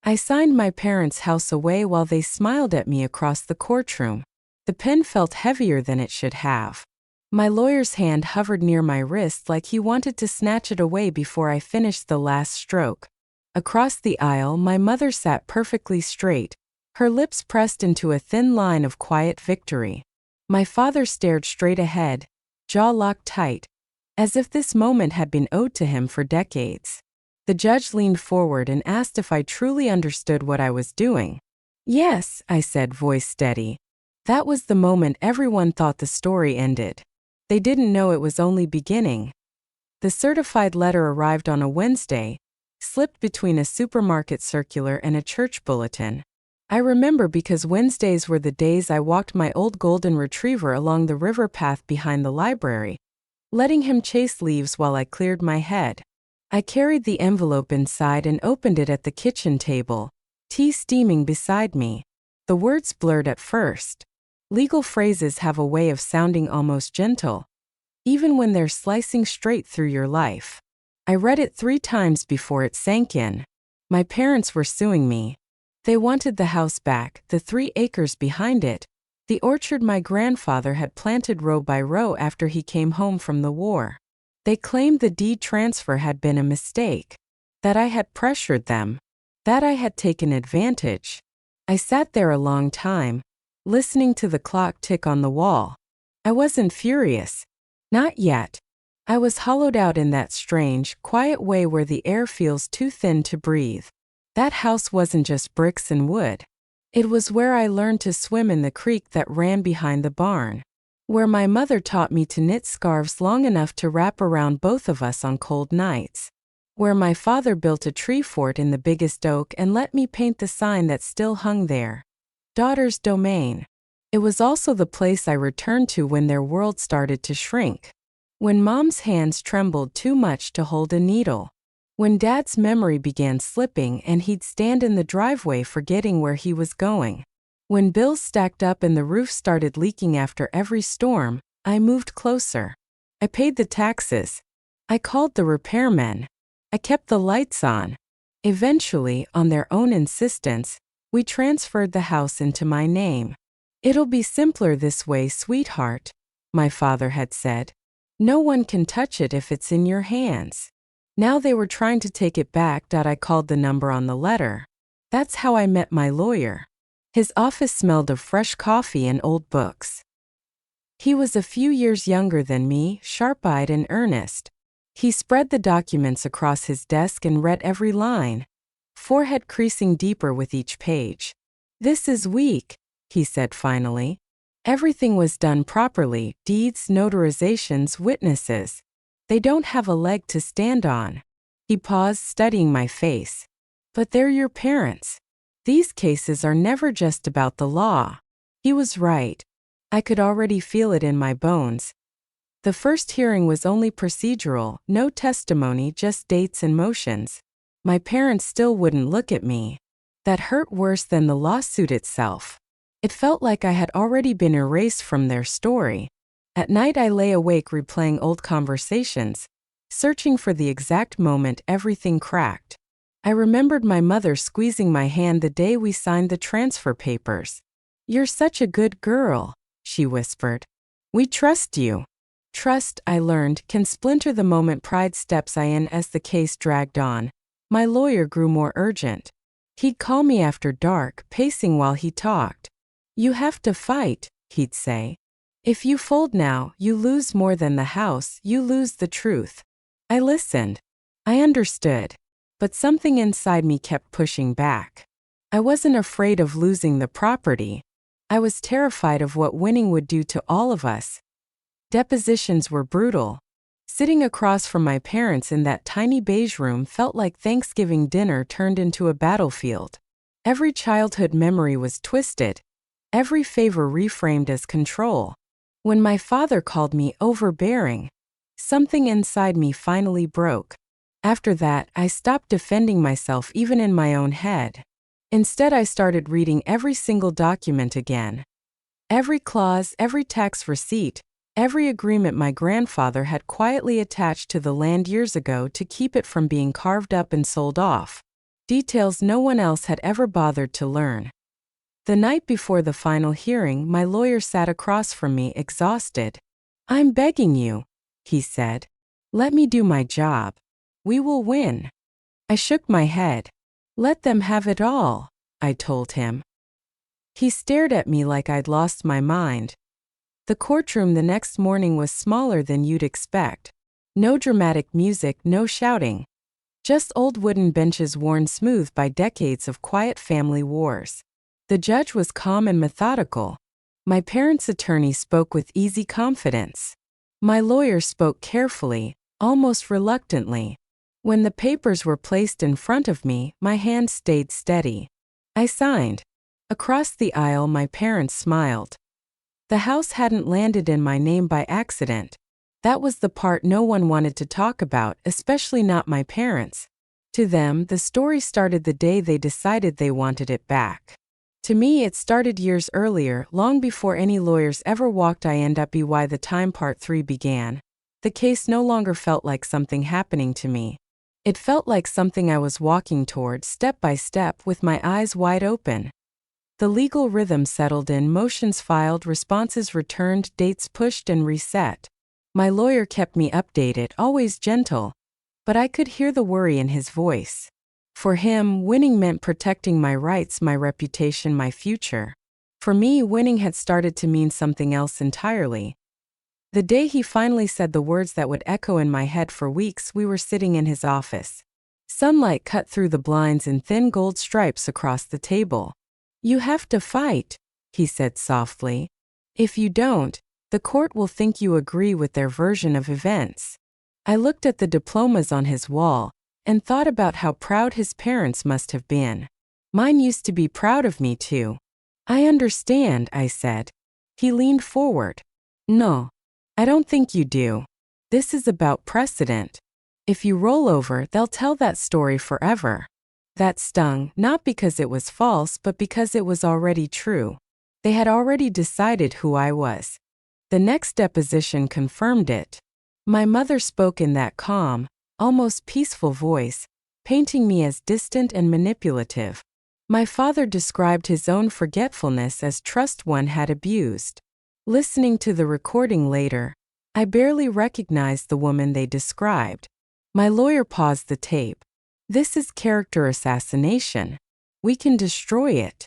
I signed my parents' house away while they smiled at me across the courtroom. The pen felt heavier than it should have. My lawyer's hand hovered near my wrist like he wanted to snatch it away before I finished the last stroke. Across the aisle, my mother sat perfectly straight, her lips pressed into a thin line of quiet victory. My father stared straight ahead, jaw locked tight, as if this moment had been owed to him for decades. The judge leaned forward and asked if I truly understood what I was doing. "Yes," I said, voice steady. That was the moment everyone thought the story ended. They didn't know it was only beginning. The certified letter arrived on a Wednesday, slipped between a supermarket circular and a church bulletin. I remember because Wednesdays were the days I walked my old golden retriever along the river path behind the library, letting him chase leaves while I cleared my head. I carried the envelope inside and opened it at the kitchen table, tea steaming beside me. The words blurred at first. Legal phrases have a way of sounding almost gentle, even when they're slicing straight through your life. I read it 3 times before it sank in. My parents were suing me. They wanted the house back, the 3 acres behind it, the orchard my grandfather had planted row by row after he came home from the war. They claimed the deed transfer had been a mistake, that I had pressured them, that I had taken advantage. I sat there a long time, listening to the clock tick on the wall. I wasn't furious. Not yet. I was hollowed out in that strange, quiet way where the air feels too thin to breathe. That house wasn't just bricks and wood. It was where I learned to swim in the creek that ran behind the barn, where my mother taught me to knit scarves long enough to wrap around both of us on cold nights, where my father built a tree fort in the biggest oak and let me paint the sign that still hung there. Daughter's domain. It was also the place I returned to when their world started to shrink. When Mom's hands trembled too much to hold a needle. When Dad's memory began slipping and he'd stand in the driveway forgetting where he was going. When bills stacked up and the roof started leaking after every storm, I moved closer. I paid the taxes. I called the repairmen. I kept the lights on. Eventually, on their own insistence, we transferred the house into my name. "It'll be simpler this way, sweetheart," my father had said. "No one can touch it if it's in your hands." Now they were trying to take it back. I called the number on the letter. That's how I met my lawyer. His office smelled of fresh coffee and old books. He was a few years younger than me, sharp-eyed and earnest. He spread the documents across his desk and read every line, forehead creasing deeper with each page. "This is weak," he said finally. "Everything was done properly, deeds, notarizations, witnesses. They don't have a leg to stand on." He paused, studying my face. "But they're your parents. These cases are never just about the law." He was right. I could already feel it in my bones. The first hearing was only procedural, no testimony, just dates and motions. My parents still wouldn't look at me. That hurt worse than the lawsuit itself. It felt like I had already been erased from their story. At night I lay awake replaying old conversations, searching for the exact moment everything cracked. I remembered my mother squeezing my hand the day we signed the transfer papers. "You're such a good girl," she whispered. "We trust you." Trust, I learned, can splinter the moment pride steps in. As the case dragged on, my lawyer grew more urgent. He'd call me after dark, pacing while he talked. "You have to fight," he'd say. "If you fold now, you lose more than the house, you lose the truth." I listened. I understood. But something inside me kept pushing back. I wasn't afraid of losing the property. I was terrified of what winning would do to all of us. Depositions were brutal. Sitting across from my parents in that tiny beige room felt like Thanksgiving dinner turned into a battlefield. Every childhood memory was twisted, every favor reframed as control. When my father called me overbearing, something inside me finally broke. After that, I stopped defending myself even in my own head. Instead, I started reading every single document again. Every clause, every tax receipt, every agreement my grandfather had quietly attached to the land years ago to keep it from being carved up and sold off. details no one else had ever bothered to learn. The night before the final hearing, my lawyer sat across from me, exhausted. "I'm begging you," he said. "Let me do my job. We will win." I shook my head. "Let them have it all," I told him. He stared at me like I'd lost my mind. The courtroom the next morning was smaller than you'd expect. No dramatic music, no shouting. Just old wooden benches worn smooth by decades of quiet family wars. The judge was calm and methodical. My parents' attorney spoke with easy confidence. My lawyer spoke carefully, almost reluctantly. When the papers were placed in front of me, my hand stayed steady. I signed. Across the aisle, my parents smiled. The house hadn't landed in my name by accident. That was the part no one wanted to talk about, especially not my parents. To them, the story started the day they decided they wanted it back. To me, it started years earlier, long before any lawyers ever walked by the time Part 3 began. The case no longer felt like something happening to me. It felt like something I was walking toward, step by step, with my eyes wide open. The legal rhythm settled in, motions filed, responses returned, dates pushed and reset. My lawyer kept me updated, always gentle. But I could hear the worry in his voice. For him, winning meant protecting my rights, my reputation, my future. For me, winning had started to mean something else entirely. The day he finally said the words that would echo in my head for weeks, we were sitting in his office. Sunlight cut through the blinds in thin gold stripes across the table. "You have to fight," he said softly. "If you don't, the court will think you agree with their version of events." I looked at the diplomas on his wall and thought about how proud his parents must have been. Mine used to be proud of me too. "I understand," I said. He leaned forward. "No, I don't think you do. This is about precedent. If you roll over, they'll tell that story forever." That stung, not because it was false, but because it was already true. They had already decided who I was. The next deposition confirmed it. My mother spoke in that calm, almost peaceful voice, painting me as distant and manipulative. My father described his own forgetfulness as trust one had abused. Listening to the recording later, I barely recognized the woman they described. My lawyer paused the tape. "This is character assassination. We can destroy it."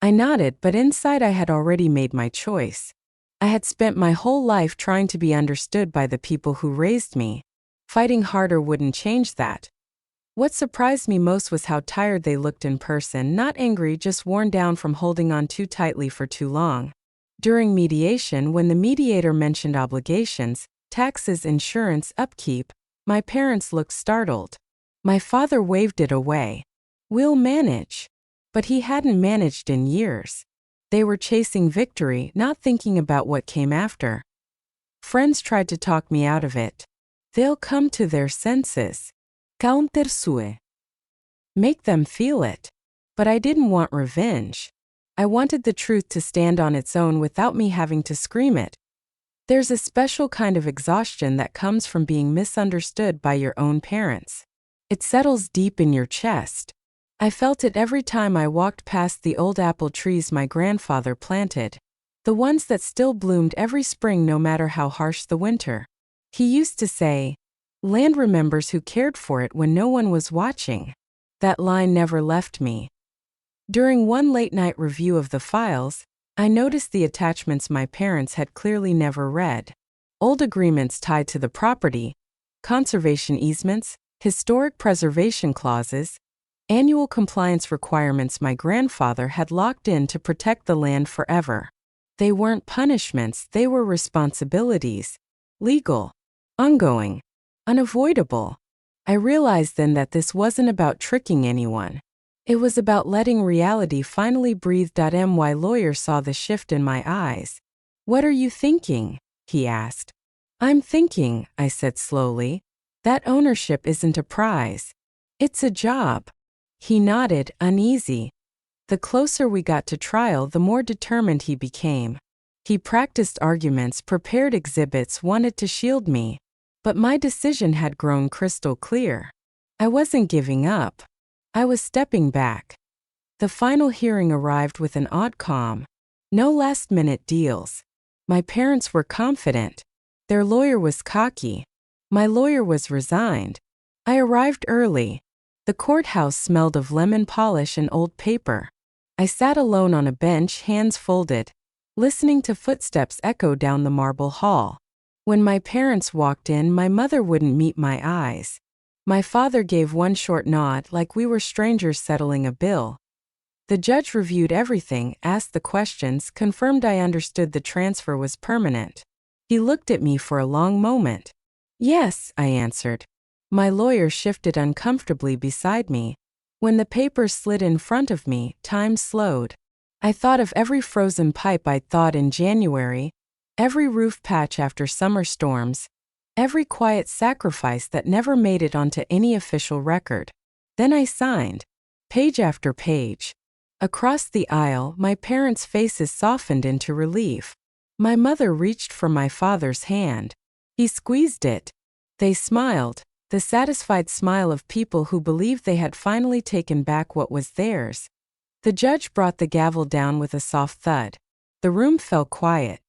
I nodded, but inside I had already made my choice. I had spent my whole life trying to be understood by the people who raised me. Fighting harder wouldn't change that. What surprised me most was how tired they looked in person, not angry, just worn down from holding on too tightly for too long. During mediation, when the mediator mentioned obligations, taxes, insurance, upkeep, my parents looked startled. My father waved it away. "We'll manage." But he hadn't managed in years. They were chasing victory, not thinking about what came after. Friends tried to talk me out of it. "They'll come to their senses. Counter sue. Make them feel it." But I didn't want revenge. I wanted the truth to stand on its own without me having to scream it. There's a special kind of exhaustion that comes from being misunderstood by your own parents. It settles deep in your chest. I felt it every time I walked past the old apple trees my grandfather planted. The ones that still bloomed every spring no matter how harsh the winter. He used to say, "Land remembers who cared for it when no one was watching." That line never left me. During one late-night review of the files, I noticed the attachments my parents had clearly never read. Old agreements tied to the property, conservation easements, historic preservation clauses, annual compliance requirements my grandfather had locked in to protect the land forever. They weren't punishments, they were responsibilities. Legal, ongoing, unavoidable. I realized then that this wasn't about tricking anyone. It was about letting reality finally breathe. My lawyer saw the shift in my eyes. "What are you thinking?" he asked. "I'm thinking," I said slowly, "that ownership isn't a prize. It's a job." He nodded, uneasy. The closer we got to trial, the more determined he became. He practiced arguments, prepared exhibits, wanted to shield me. But my decision had grown crystal clear. I wasn't giving up. I was stepping back. The final hearing arrived with an odd calm. No last-minute deals. My parents were confident. Their lawyer was cocky. My lawyer was resigned. I arrived early. The courthouse smelled of lemon polish and old paper. I sat alone on a bench, hands folded, listening to footsteps echo down the marble hall. When my parents walked in, my mother wouldn't meet my eyes. My father gave one short nod, like we were strangers settling a bill. The judge reviewed everything, asked the questions, confirmed I understood the transfer was permanent. He looked at me for a long moment. Yes, I answered. My lawyer shifted uncomfortably beside me. When the papers slid in front of me, time slowed. I thought of every frozen pipe I'd thawed in January, every roof patch after summer storms, every quiet sacrifice that never made it onto any official record. Then I signed. Page after page. Across the aisle, my parents' faces softened into relief. My mother reached for my father's hand. He squeezed it. They smiled, the satisfied smile of people who believed they had finally taken back what was theirs. The judge brought the gavel down with a soft thud. The room fell quiet.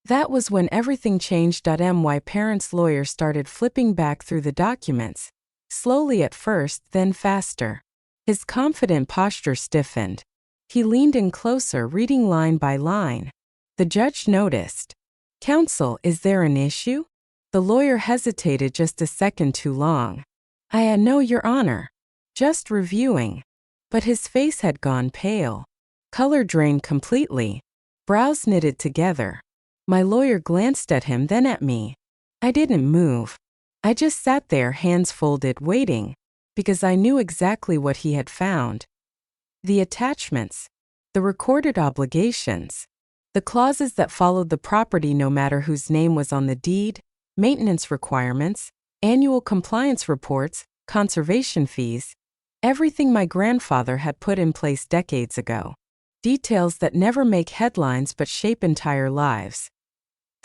That was when everything changed. My parents' lawyer started flipping back through the documents, slowly at first, then faster. His confident posture stiffened. He leaned in closer, reading line by line. The judge noticed. "Counsel, is there an issue?" The lawyer hesitated just a second too long. "I no, Your Honor. Just reviewing." But his face had gone pale. Color drained completely. Brows knitted together. My lawyer glanced at him, then at me. I didn't move. I just sat there, hands folded, waiting, because I knew exactly what he had found. The attachments. The recorded obligations. The clauses that followed the property no matter whose name was on the deed, maintenance requirements, annual compliance reports, conservation fees, everything my grandfather had put in place decades ago. Details that never make headlines but shape entire lives.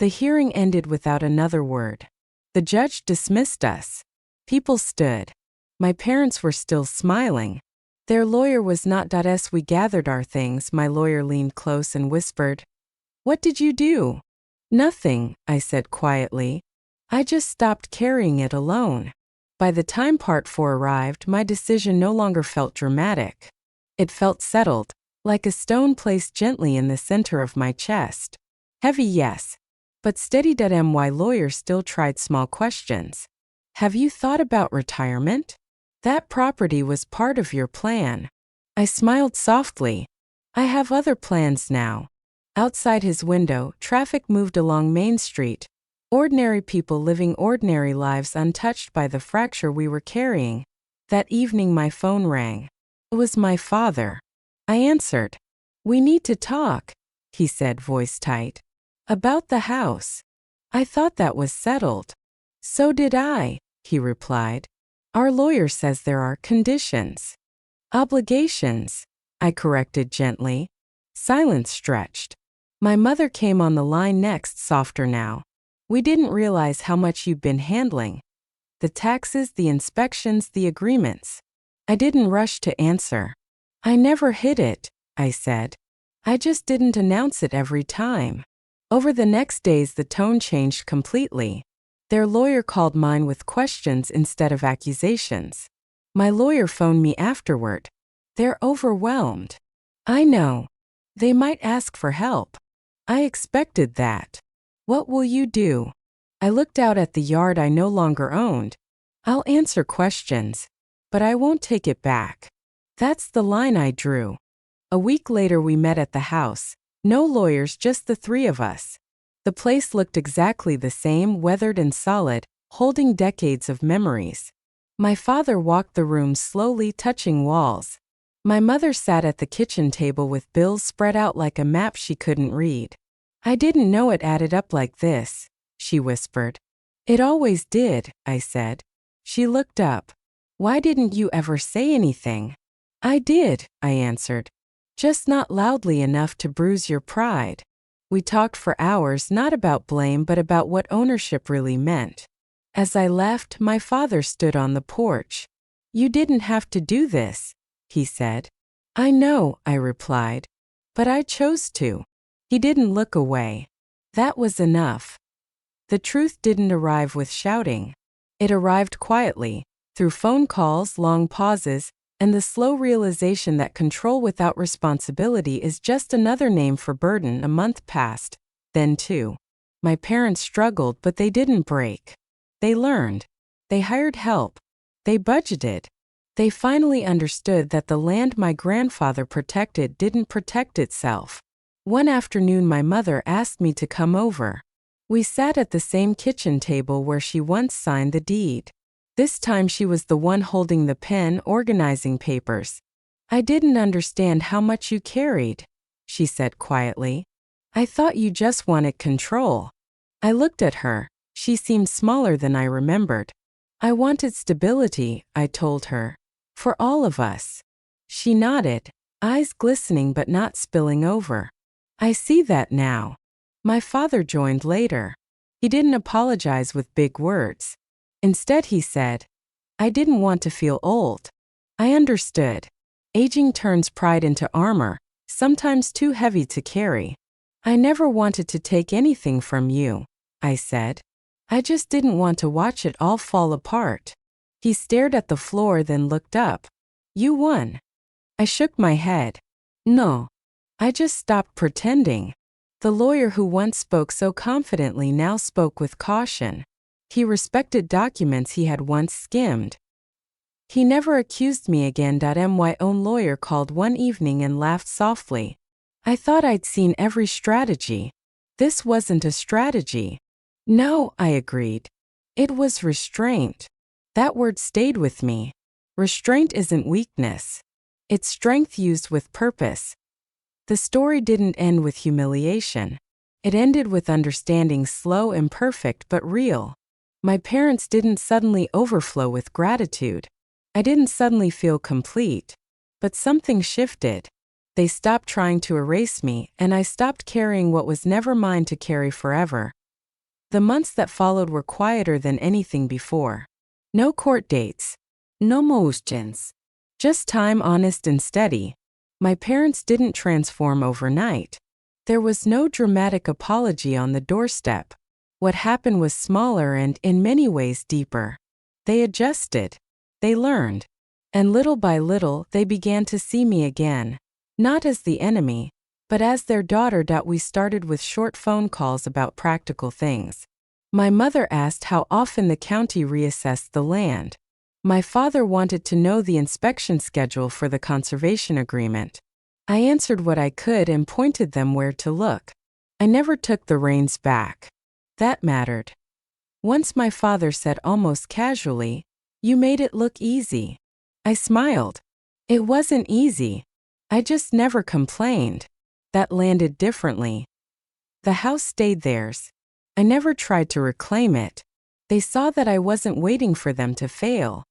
The hearing ended without another word. The judge dismissed us. People stood. My parents were still smiling. Their lawyer was not. As we gathered our things, my lawyer leaned close and whispered, "What did you do?" "Nothing," I said quietly. "I just stopped carrying it alone." By the time part 4 arrived, my decision no longer felt dramatic. It felt settled, like a stone placed gently in the center of my chest. Heavy, yes, but steady. My lawyer still tried small questions. "Have you thought about retirement? That property was part of your plan." I smiled softly. "I have other plans now." Outside his window, traffic moved along Main Street. Ordinary people living ordinary lives untouched by the fracture we were carrying. That evening my phone rang. It was my father. I answered. "We need to talk," he said, voice tight. "About the house." I thought that was settled. "So did I," he replied. "Our lawyer says there are conditions." "Obligations," I corrected gently. Silence stretched. My mother came on the line next, softer now. "We didn't realize how much you've been handling. The taxes, the inspections, the agreements." I didn't rush to answer. "I never hid it," I said. "I just didn't announce it every time." Over the next days the tone changed completely. Their lawyer called mine with questions instead of accusations. My lawyer phoned me afterward. "They're overwhelmed." "I know. They might ask for help." I expected that. "What will you do?" I looked out at the yard I no longer owned. "I'll answer questions, but I won't take it back." That's the line I drew. A week later we met at the house. No lawyers, just the three of us. The place looked exactly the same, weathered and solid, holding decades of memories. My father walked the room slowly, touching walls. My mother sat at the kitchen table with bills spread out like a map she couldn't read. "I didn't know it added up like this," she whispered. "It always did," I said. She looked up. "Why didn't you ever say anything?" "I did," I answered. "Just not loudly enough to bruise your pride." We talked for hours, not about blame but about what ownership really meant. As I left, my father stood on the porch. "You didn't have to do this," he said. I know, I replied. But I chose to. He didn't look away. That was enough. The truth didn't arrive with shouting. It arrived quietly, through phone calls, long pauses, and the slow realization that control without responsibility is just another name for burden. A month passed. Then too. My parents struggled, but they didn't break. They learned. They hired help. They budgeted. They finally understood that the land my grandfather protected didn't protect itself. One afternoon my mother asked me to come over. We sat at the same kitchen table where she once signed the deed. This time she was the one holding the pen, organizing papers. I didn't understand how much you carried, she said quietly. I thought you just wanted control. I looked at her. She seemed smaller than I remembered. I wanted stability, I told her. For all of us. She nodded, eyes glistening but not spilling over. I see that now. My father joined later. He didn't apologize with big words. Instead he said, I didn't want to feel old. I understood. Aging turns pride into armor, sometimes too heavy to carry. I never wanted to take anything from you, I said. I just didn't want to watch it all fall apart. He stared at the floor, then looked up. You won. I shook my head. No. I just stopped pretending. The lawyer who once spoke so confidently now spoke with caution. He respected documents he had once skimmed. He never accused me again. My own lawyer called one evening and laughed softly. I thought I'd seen every strategy. This wasn't a strategy. No, I agreed. It was restraint. That word stayed with me. Restraint isn't weakness. It's strength used with purpose. The story didn't end with humiliation. It ended with understanding, slow, imperfect, but real. My parents didn't suddenly overflow with gratitude. I didn't suddenly feel complete. But something shifted. They stopped trying to erase me, and I stopped carrying what was never mine to carry forever. The months that followed were quieter than anything before. No court dates. No motions. Just time, honest and steady. My parents didn't transform overnight. There was no dramatic apology on the doorstep. What happened was smaller and, in many ways, deeper. They adjusted. They learned. And little by little, they began to see me again. Not as the enemy, but as their daughter. We started with short phone calls about practical things. My mother asked how often the county reassessed the land. My father wanted to know the inspection schedule for the conservation agreement. I answered what I could and pointed them where to look. I never took the reins back. That mattered. Once my father said almost casually, "You made it look easy." I smiled. It wasn't easy. I just never complained. That landed differently. The house stayed theirs. I never tried to reclaim it. They saw that I wasn't waiting for them to fail.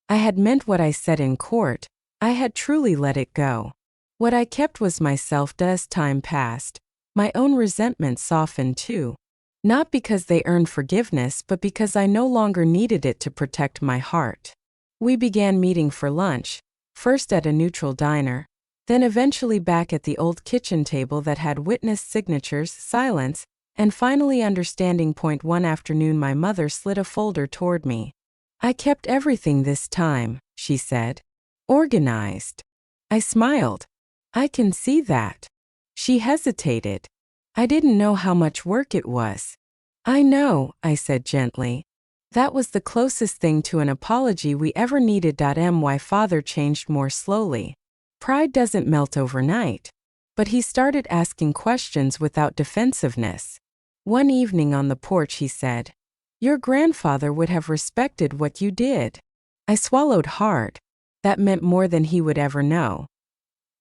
I had meant what I said in court. I had truly let it go. What I kept was myself. As time passed, my own resentment softened too. Not because they earned forgiveness, but because I no longer needed it to protect my heart. We began meeting for lunch, first at a neutral diner, then eventually back at the old kitchen table that had witnessed signatures, silence, and finally understanding. One afternoon my mother slid a folder toward me. I kept everything this time, she said. Organized. I smiled. I can see that. She hesitated. I didn't know how much work it was. I know, I said gently. That was the closest thing to an apology we ever needed. My father changed more slowly. Pride doesn't melt overnight. But he started asking questions without defensiveness. One evening on the porch he said, "Your grandfather would have respected what you did." I swallowed hard. That meant more than he would ever know.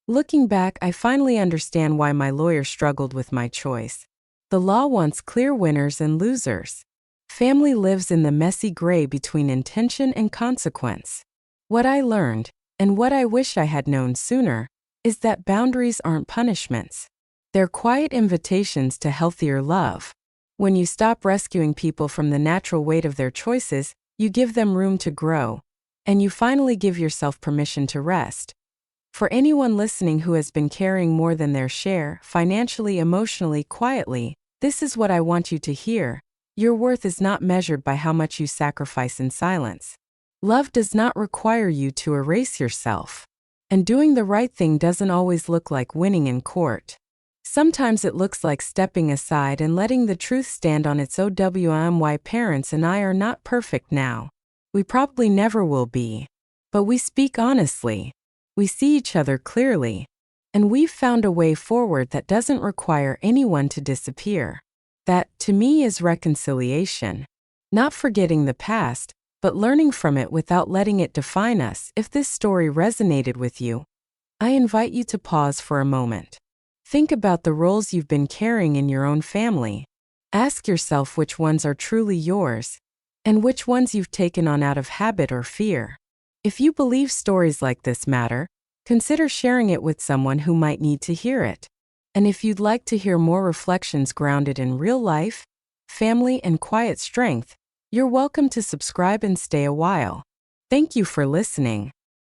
Looking back, I finally understand why my lawyer struggled with my choice. The law wants clear winners and losers. Family lives in the messy gray between intention and consequence. What I learned, and what I wish I had known sooner, is that boundaries aren't punishments. They're quiet invitations to healthier love. When you stop rescuing people from the natural weight of their choices, you give them room to grow. And you finally give yourself permission to rest. For anyone listening who has been carrying more than their share, financially, emotionally, quietly, this is what I want you to hear. Your worth is not measured by how much you sacrifice in silence. Love does not require you to erase yourself. And doing the right thing doesn't always look like winning in court. Sometimes it looks like stepping aside and letting the truth stand on its own. My parents and I are not perfect now. We probably never will be. But we speak honestly. We see each other clearly. And we've found a way forward that doesn't require anyone to disappear. That, to me, is reconciliation. Not forgetting the past, but learning from it without letting it define us. If this story resonated with you, I invite you to pause for a moment. Think about the roles you've been carrying in your own family. Ask yourself which ones are truly yours, and which ones you've taken on out of habit or fear. If you believe stories like this matter, consider sharing it with someone who might need to hear it. And if you'd like to hear more reflections grounded in real life, family, and quiet strength, you're welcome to subscribe and stay a while. Thank you for listening.